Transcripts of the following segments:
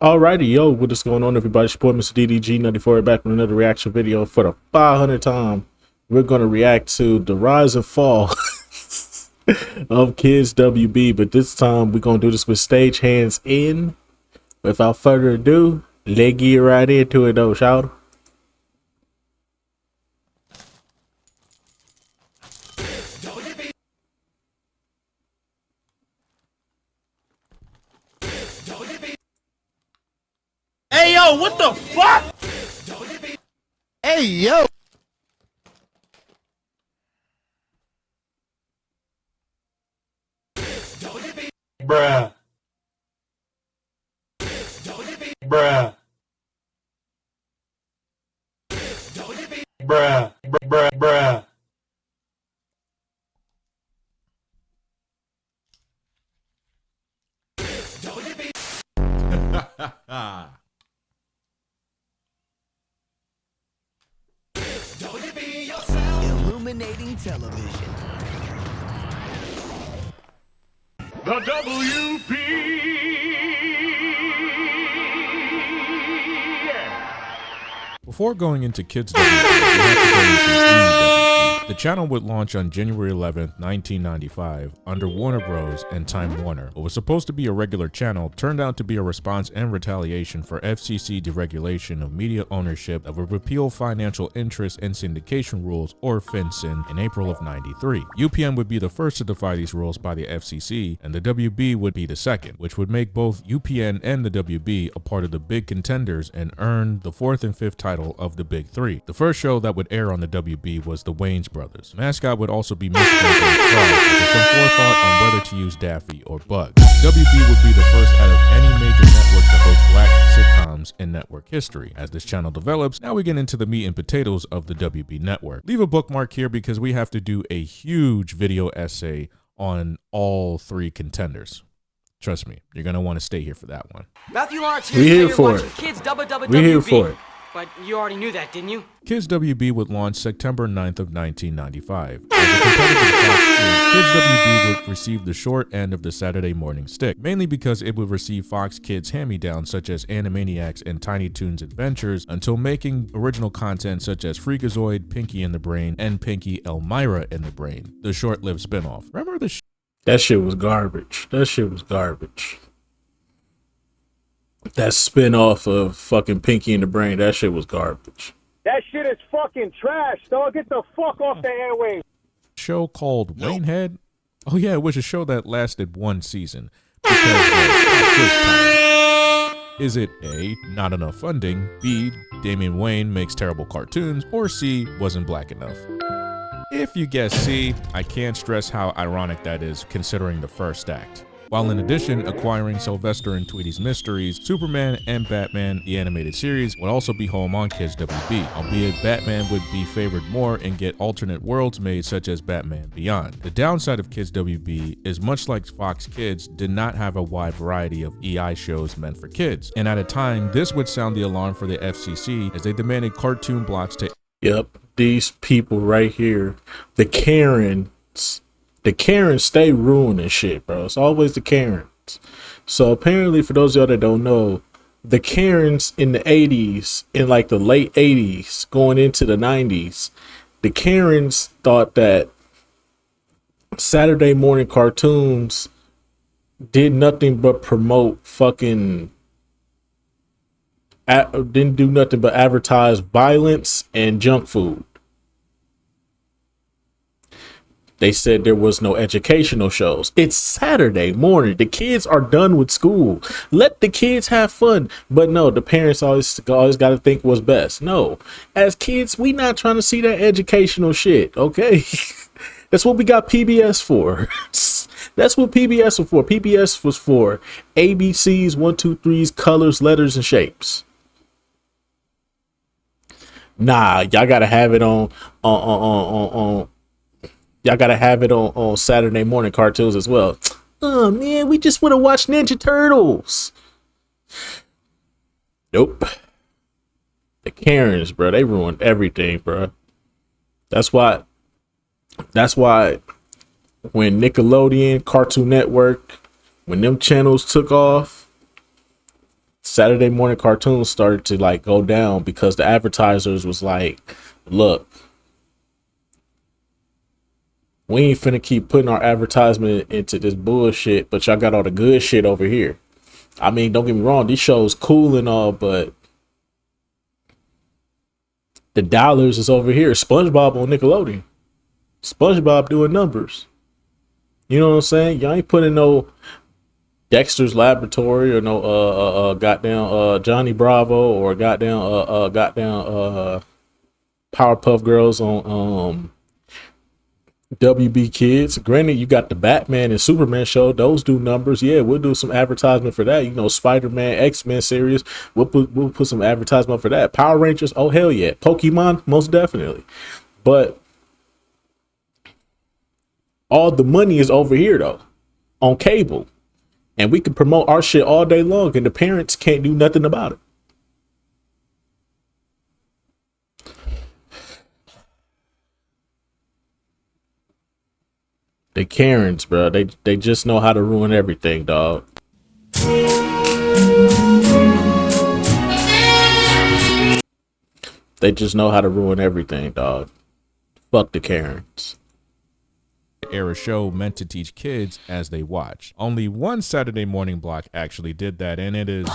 Alrighty, yo, what is going on, everybody? It's your boy, Mr. DDG94, back with another reaction video for the 500th time. We're going to react to the rise and fall of Kids WB, but this time we're going to do this with stage hands in. Without further ado, let's get right into it, though, shout. Hey yo, what the fuck? Hey yo. Bruh. Bruh. Bruh. Bruh. Illuminating television. The WP. Before going into Kids WB, we have to go into EWB. The channel would launch on January 11th, 1995, under Warner Bros. And Time Warner. What was supposed to be a regular channel turned out to be a response and retaliation for FCC deregulation of media ownership that would repeal financial interest and syndication rules, or FinCEN, in April of '93. UPN would be the first to defy these rules by the FCC, and the WB would be the second, which would make both UPN and the WB a part of the Big Contenders and earn the fourth and fifth title of the Big Three. The first show that would air on the WB was The Wayans Brothers. The mascot would also be Michigan Frog, with some forethought on whether to use Daffy or Bugs. WB would be the first out of any major network to host black sitcoms in network history. As this channel develops, now we get into the meat and potatoes of the WB network. Leave a bookmark here because we have to do a huge video essay on all three contenders. Trust me, you're going to want to stay here for that one. Matthew Lawrence We here here for watching it. Kids WWW. We're here for it. But you already knew that, didn't you? Kids WB would launch September 9th of 1995. As a competitor to Fox Kids WB would receive the short end of the Saturday morning stick, mainly because it would receive Fox Kids hand-me-downs such as Animaniacs and Tiny Toons Adventures, until making original content such as Freakazoid, Pinky and the Brain, and Pinky Elmira and the Brain, the short-lived spinoff. Remember the That shit was garbage. That shit was garbage. That spin-off of fucking Pinky and the Brain, that shit was garbage. That shit is fucking trash, dog. Get the fuck off the airwaves. show called Waynehead? Oh yeah, it was a show that lasted one season. Because at this time, is it A, not enough funding, B, Damian Wayne makes terrible cartoons, or C, wasn't black enough? If you guess C, I can't stress how ironic that is considering the first act. While in addition acquiring Sylvester and Tweety's Mysteries, Superman and Batman the animated series would also be home on Kids WB, albeit Batman would be favored more and get alternate worlds made such as Batman Beyond. The downside of Kids WB is much like Fox Kids did not have a wide variety of EI shows meant for kids, and at a time this would sound the alarm for the FCC as they demanded cartoon blocks to Yep, these people right here, the Karens. The Karens stay ruining shit, bro. It's always the Karens. So apparently, for those of y'all that don't know, the Karens in the 80s, in like the late 80s, going into the 90s, the Karens thought that Saturday morning cartoons did nothing but promote fucking, didn't do nothing but advertise violence and junk food. They said there was no educational shows. It's Saturday morning. The kids are done with school. Let the kids have fun. But no, the parents always got to think what's best. No, as kids, we not trying to see that educational shit. Okay, that's what we got PBS for. That's what PBS was for. PBS was for ABCs, 1, 2, 3s, colors, letters, and shapes. Nah, y'all gotta have it on. Y'all gotta have it on Saturday morning cartoons as well. Oh man, we just want to watch Ninja Turtles. Nope. The Karens, bro, they ruined everything, bro. That's why when Nickelodeon, Cartoon Network, when them channels took off, Saturday morning cartoons started to like go down because the advertisers was like, look, we ain't finna keep putting our advertisement into this bullshit, but y'all got all the good shit over here. I mean, don't get me wrong, these shows cool and all, but the dollars is over here. SpongeBob on Nickelodeon. SpongeBob doing numbers. You know what I'm saying? Y'all ain't putting no Dexter's Laboratory or no goddamn Johnny Bravo or goddamn Powerpuff Girls on WB Kids. Granted, you got the Batman and Superman show; those do numbers. Yeah, we'll do some advertisement for that. You know, Spider-Man, X-Men series. We'll put some advertisement for that. Power Rangers. Oh hell yeah! Pokemon, most definitely. But all the money is over here though, on cable, and we can promote our shit all day long, and the parents can't do nothing about it. They Karens, bro. They just know how to ruin everything, dog. They just know how to ruin everything, dog. Fuck the Karens. Era show meant to teach kids as they watch. Only one Saturday morning block actually did that, and it is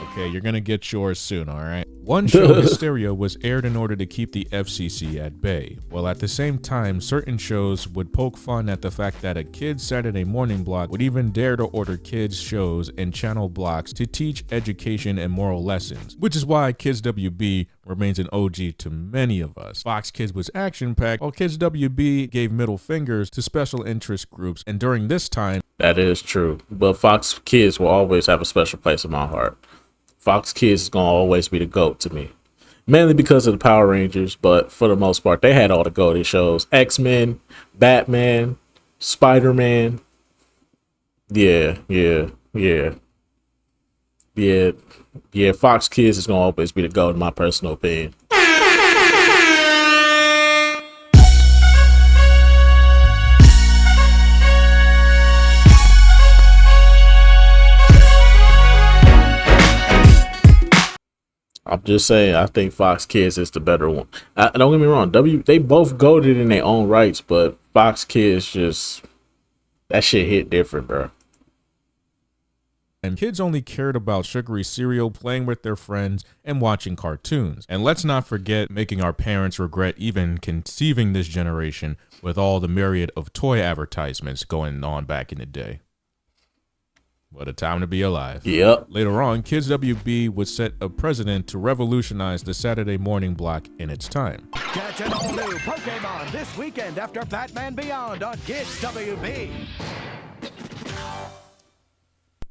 okay. You're gonna get yours soon, all right? One show, Hysteria, was aired in order to keep the FCC at bay, while at the same time, certain shows would poke fun at the fact that a kid's Saturday morning block would even dare to order kids' shows and channel blocks to teach education and moral lessons, which is why Kids WB remains an OG to many of us. Fox Kids was action-packed, while Kids WB gave middle fingers to special interest groups, and during this time, that is true, but Fox Kids will always have a special place in my heart. Fox Kids is gonna always be the GOAT to me, mainly because of the Power Rangers, but for the most part, they had all the GOAT shows: X-Men, Batman, Spider-Man. Yeah. Fox Kids is gonna always be the GOAT in my personal opinion. I'm just saying, I think Fox Kids is the better one. Don't get me wrong, they both goated in their own rights, but Fox Kids just, that shit hit different, bro. And kids only cared about sugary cereal, playing with their friends, and watching cartoons. And let's not forget making our parents regret even conceiving this generation with all the myriad of toy advertisements going on back in the day. What a time to be alive. Yep. Later on, Kids WB would set a precedent to revolutionize the Saturday morning block in its time. Catch an all-new Pokemon this weekend after Batman Beyond on Kids WB.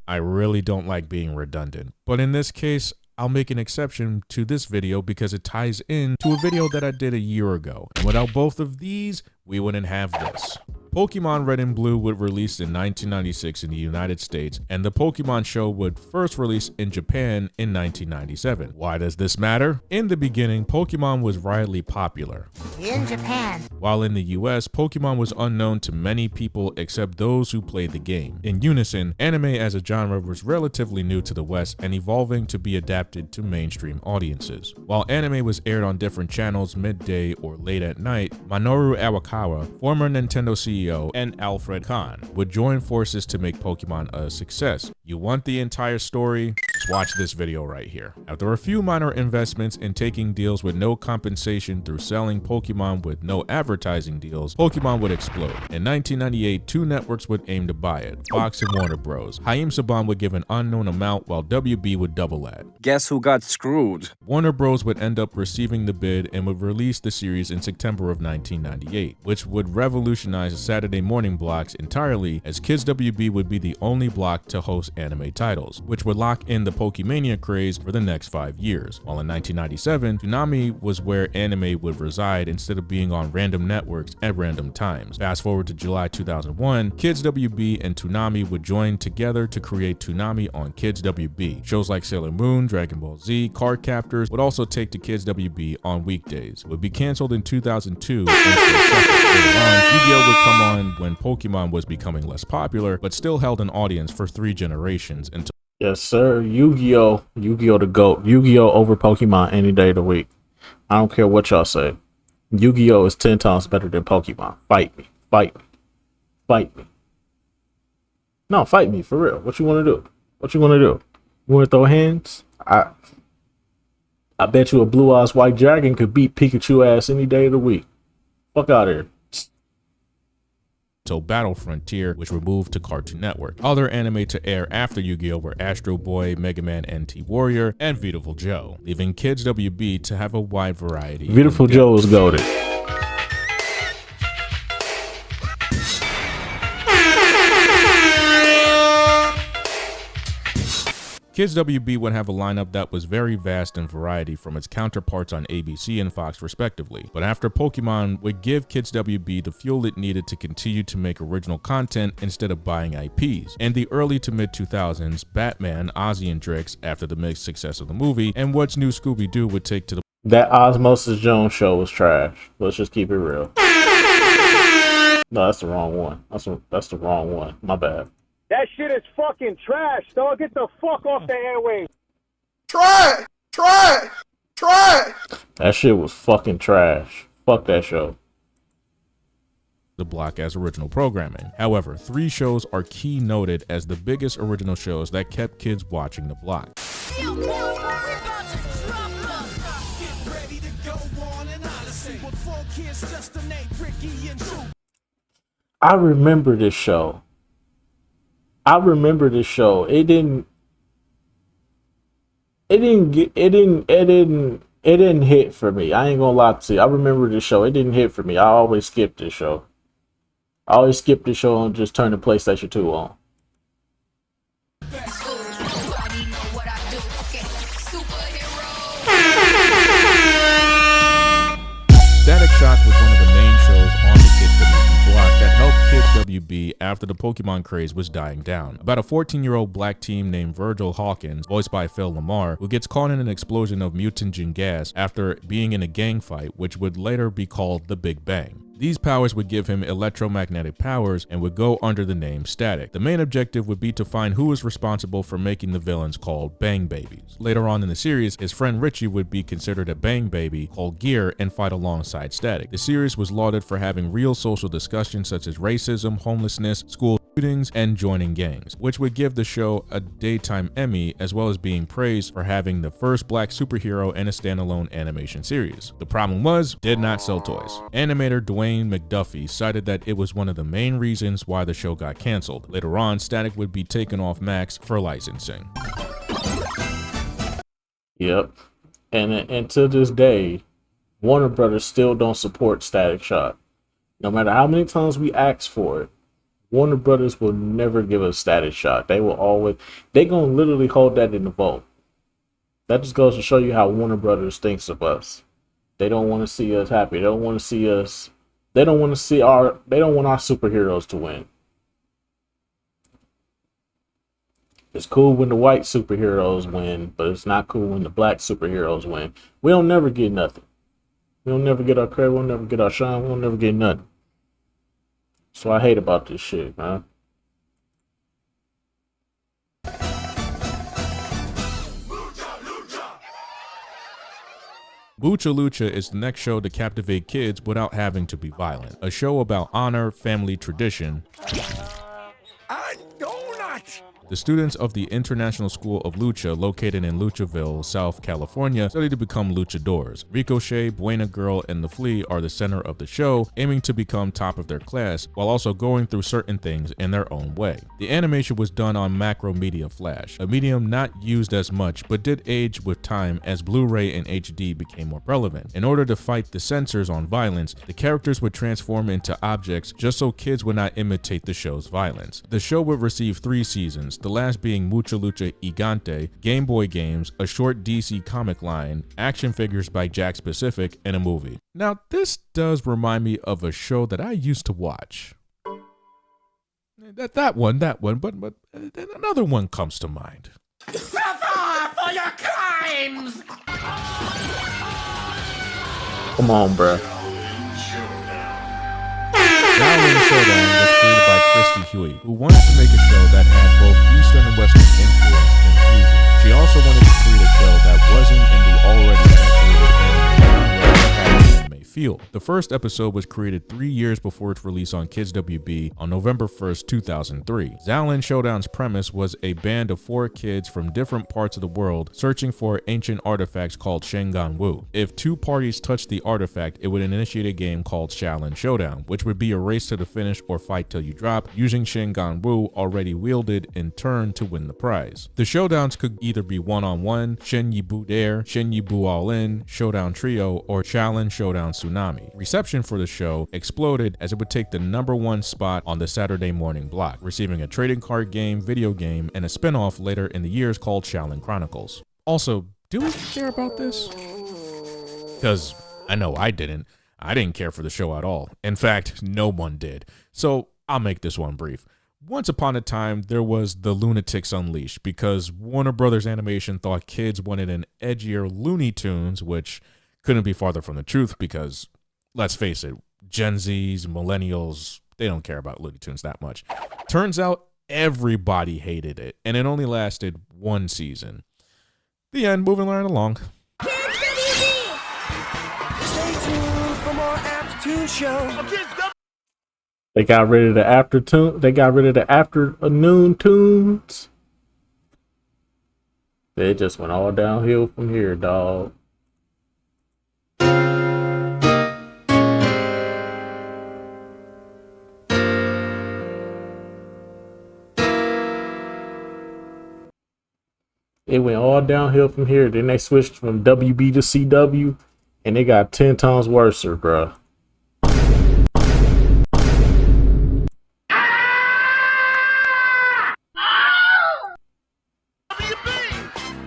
I really don't like being redundant, but in this case, I'll make an exception to this video because it ties in to a video that I did a year ago. And without both of these, we wouldn't have this. Pokemon Red and Blue would release in 1996 in the United States, and the Pokemon show would first release in Japan in 1997. Why does this matter? In the beginning, Pokemon was widely popular. In Japan. While in the US, Pokemon was unknown to many people except those who played the game. In unison, anime as a genre was relatively new to the West and evolving to be adapted to mainstream audiences. While anime was aired on different channels midday or late at night, Minoru Arakawa, former Nintendo CEO, and Alfred Kahn would join forces to make Pokemon a success. You want the entire story? Just watch this video right here. After a few minor investments in taking deals with no compensation through selling Pokemon with no advertising deals, Pokemon would explode. In 1998, two networks would aim to buy it, Fox and Warner Bros. Haim Saban would give an unknown amount while WB would double that. Guess who got screwed? Warner Bros. Would end up receiving the bid and would release the series in September of 1998, which would revolutionize Saturday morning blocks entirely, as Kids WB would be the only block to host anime titles, which would lock in the Pokemania craze for the next 5 years. While in 1997, Toonami was where anime would reside instead of being on random networks at random times. Fast forward to July 2001, Kids WB and Toonami would join together to create Toonami on Kids WB. Shows like Sailor Moon, Dragon Ball Z, Card Captors would also take to Kids WB on weekdays. It would be canceled in 2002. Later on, Yu-Gi-Oh! Would come on when Pokemon was becoming less popular, but still held an audience for 3 generations until Yes, sir. Yu-Gi-Oh! Yu-Gi-Oh! The GOAT. Yu-Gi-Oh! Over Pokemon any day of the week. I don't care what y'all say. Yu-Gi-Oh! Is 10 times better than Pokemon. Fight me. Fight me. Fight me. No, fight me for real. What you want to do? What you want to do? You want to throw hands? I bet you a blue eyes white dragon could beat Pikachu ass any day of the week. Fuck out of here. So Battle Frontier, which were moved to Cartoon Network. Other anime to air after Yu-Gi-Oh! Were Astro Boy, Mega Man NT Warrior, and Beautiful Joe, leaving Kids WB to have a wide variety. Beautiful Joe is goated. Kids WB would have a lineup that was very vast in variety from its counterparts on ABC and Fox respectively, but after Pokemon would give Kids WB the fuel it needed to continue to make original content instead of buying IPs. In the early to mid 2000s, Batman, Ozzy and Drix, after the mixed success of the movie, and What's New Scooby-Doo would take to the That Osmosis Jones show was trash. Let's just keep it real. No, that's the wrong one. That's the wrong one. My bad. That shit is fucking trash, dog. Get the fuck off the airwaves. Try it. That shit was fucking trash. Fuck that show. block as original programming. However, 3 shows are key noted as the biggest original shows that kept kids watching the block. I remember this show. It didn't hit for me. I ain't gonna lie to you. I remember this show. It didn't hit for me. I always skipped this show. And just turn the PlayStation 2 on. Static Shock was one of the main shows on the Kids WB block that helped Kids WB after the Pokemon craze was dying down. About a 14-year-old black teen named Virgil Hawkins, voiced by Phil Lamar, who gets caught in an explosion of mutagen gas after being in a gang fight, which would later be called the Big Bang. These powers would give him electromagnetic powers and would go under the name Static. The main objective would be to find who was responsible for making the villains called Bang Babies. Later on in the series, his friend Richie would be considered a Bang Baby called Gear and fight alongside Static. The series was lauded for having real social discussions such as racism, homelessness, school shootings, and joining gangs, which would give the show a Daytime Emmy as well as being praised for having the first black superhero in a standalone animation series. The problem was, did not sell toys. Animator Dwayne McDuffie cited that it was one of the main reasons why the show got canceled. Later on, Static would be taken off Max for licensing. Yep. And to this day, Warner Brothers still don't support Static Shock. No matter how many times we ask for it, Warner Brothers will never give us Static Shock. They gonna literally hold that in the vault. That just goes to show you how Warner Brothers thinks of us. They don't want to see us happy. They don't want our superheroes to win. It's cool when the white superheroes win, but it's not cool when the black superheroes win. We don't never get nothing. We don't never get our credit. We'll never get our shine. We'll never get nothing. So I hate about this shit, man. Mucha Lucha is the next show to captivate kids without having to be violent. A show about honor, family, tradition. The students of the International School of Lucha, located in Luchaville, South California, study to become luchadors. Ricochet, Buena Girl, and The Flea are the center of the show, aiming to become top of their class, while also going through certain things in their own way. The animation was done on Macromedia Flash, a medium not used as much, but did age with time as Blu-ray and HD became more relevant. In order to fight the censors on violence, the characters would transform into objects just so kids would not imitate the show's violence. The show would receive 3 seasons, the last being Mucha Lucha Gigante, Game Boy games, a short DC comic line, action figures by Jack Specific, and a movie. Now, this does remind me of a show that I used to watch. That one, but another one comes to mind. Suffer for your crimes! Come on, bruh. Shaolin Showdown was created by Christy Huey, who wanted to make a show that had both Eastern and Western influence and fusion. She also wanted to create a show that wasn't in the already saturated anime feel. The first episode was created 3 years before its release on Kids WB on November 1st, 2003. Xiaolin Showdown's premise was a band of 4 kids from different parts of the world searching for ancient artifacts called Shengan Wu. If 2 parties touched the artifact, it would initiate a game called Xiaolin Showdown, which would be a race to the finish or fight till you drop, using Shengan Wu already wielded in turn to win the prize. The showdowns could either be one-on-one, Shen Yi Bu Dare, Shen Yi Bu All In, Showdown Trio, or Xiaolin Showdown Tsunami. Reception for the show exploded as it would take the #1 spot on the Saturday morning block, receiving a trading card game, video game, and a spin-off later in the years called Shaolin Chronicles. Also, do we care about this? Because I know I didn't. I didn't care for the show at all. In fact, no one did. So I'll make this one brief. Once upon a time, there was the Lunatics Unleashed because Warner Brothers Animation thought kids wanted an edgier Looney Tunes, which couldn't be farther from the truth because, let's face it, Gen Zs, millennials, they don't care about Looney Tunes that much. Turns out everybody hated it, and it only lasted 1 season. The end, moving right along. Stay tuned for more Afternoon Show. They got rid of the afternoon tunes. They just went all downhill from here, dog. It went all downhill from here. Then they switched from WB to CW, and they got 10 times worse, bruh.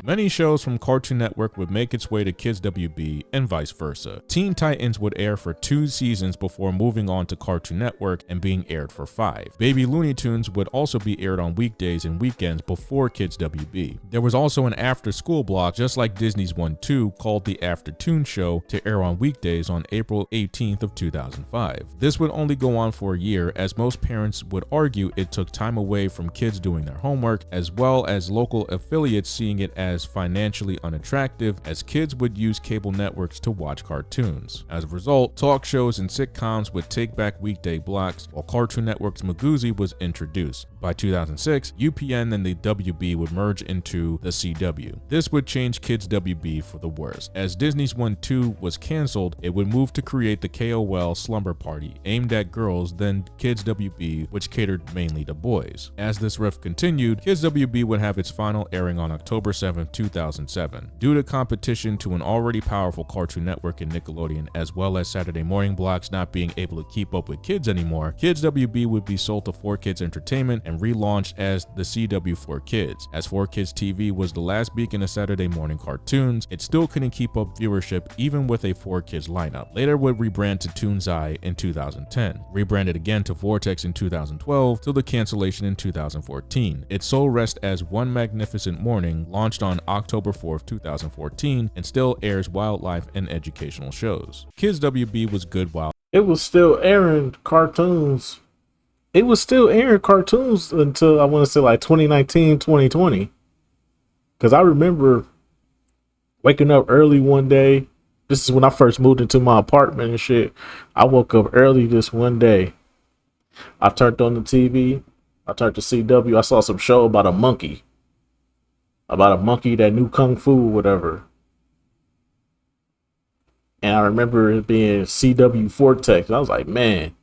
Many shows from Cartoon Network would make its way to Kids WB and vice versa. Teen Titans would air for 2 seasons before moving on to Cartoon Network and being aired for 5. Baby Looney Tunes would also be aired on weekdays and weekends before Kids WB. There was also an after-school block, just like Disney's 1-2, called The Aftertoon Show, to air on weekdays on April 18th of 2005. This would only go on for a year, as most parents would argue it took time away from kids doing their homework, as well as local affiliates seeing it as financially unattractive, as kids would use cable networks to watch cartoons. As a result, talk shows and sitcoms would take back weekday blocks, while Cartoon Network's Magoozy was introduced. By 2006, UPN and the WB would merge into the CW. This would change Kids WB for the worse. As Disney's 1-2 was canceled, it would move to create the KOL Slumber Party, aimed at girls, then Kids WB, which catered mainly to boys. As this rift continued, Kids WB would have its final airing on October 7, 2007. Due to competition to an already powerful Cartoon Network and Nickelodeon, as well as Saturday morning blocks not being able to keep up with kids anymore, Kids WB would be sold to 4Kids Entertainment and relaunched as the CW 4Kids. As 4Kids TV was the last beacon of Saturday morning cartoons, it still couldn't keep up viewership even with a 4Kids lineup. Later would rebrand to Toonzai in 2010, rebranded again to Vortex in 2012, till the cancellation in 2014. Its sole rest as One Magnificent Morning, launched on October 4th, 2014, and still airs wildlife and educational shows. Kids WB was good while It was still airing cartoons. It was still airing cartoons until I want to say like 2019, 2020. Because I remember waking up early one day. This is when I first moved into my apartment and shit. I woke up early this one day. I turned on the TV. I turned to CW. I saw some show about a monkey. About a monkey that knew Kung Fu, whatever. And I remember it being CW Vortex. And I was like, man,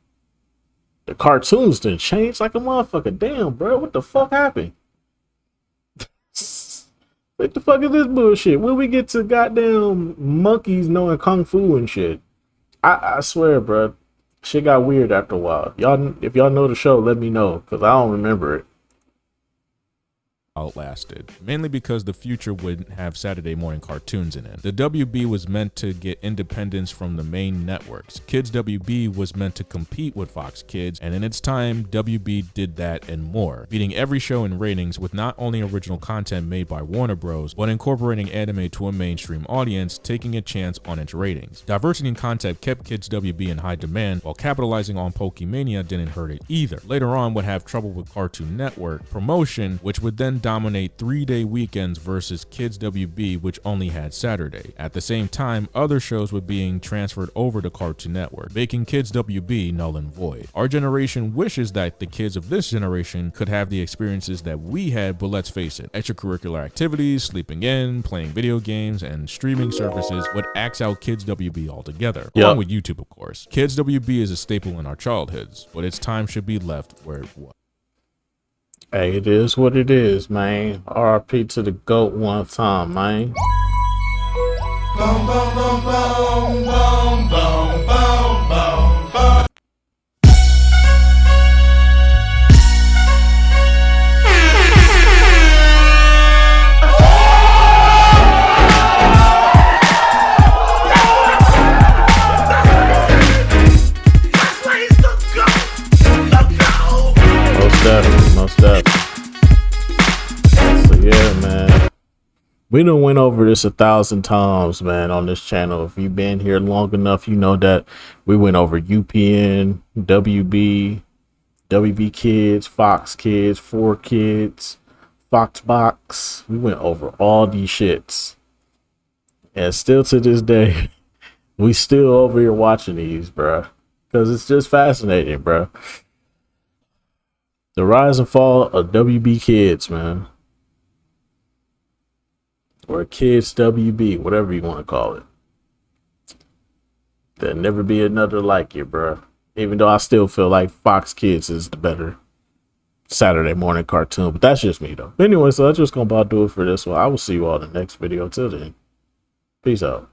the cartoons didn't change like a motherfucker. Damn, bro, what the fuck happened? What the fuck is this bullshit? When we get to goddamn monkeys knowing Kung Fu and shit? I swear, bro, shit got weird after a while. Y'all, if y'all know the show, let me know, because I don't remember it. outlasted, mainly because the future wouldn't have Saturday morning cartoons in it. The WB was meant to get independence from the main networks. Kids WB was meant to compete with Fox Kids, and in its time, WB did that and more, beating every show in ratings with not only original content made by Warner Bros., but incorporating anime to a mainstream audience, taking a chance on its ratings. Diversity in content kept Kids WB in high demand, while capitalizing on Pokemania didn't hurt it either. Later on would have trouble with Cartoon Network promotion, which would then dominate 3-day weekends versus Kids WB, which only had Saturday. At the same time, other shows were being transferred over to Cartoon Network, making Kids WB null and void. Our generation wishes that the kids of this generation could have the experiences that we had, but let's face it, extracurricular activities, sleeping in, playing video games, and streaming services would axe out Kids WB altogether, along with YouTube, of course. Kids WB is a staple in our childhoods, but its time should be left where it was. Hey, it is what it is, man. RIP to the GOAT one time, man. Boom, boom, boom, boom, boom, boom, boom, boom, boom. Most definitely. So yeah, man. We done went over this 1,000 times, man, on this channel. If you've been here long enough, you know that we went over UPN, WB, WB Kids, Fox Kids, 4Kids, Foxbox. We went over all these shits. And still to this day, we still over here watching these, bruh. Because it's just fascinating, bruh. The rise and fall of WB Kids, man. Or Kids WB, whatever you want to call it. There'll never be another like it, bro. Even though I still feel like Fox Kids is the better Saturday morning cartoon. But that's just me, though. Anyway, so that's just going to about do it for this one. I will see you all in the next video. Till then, peace out.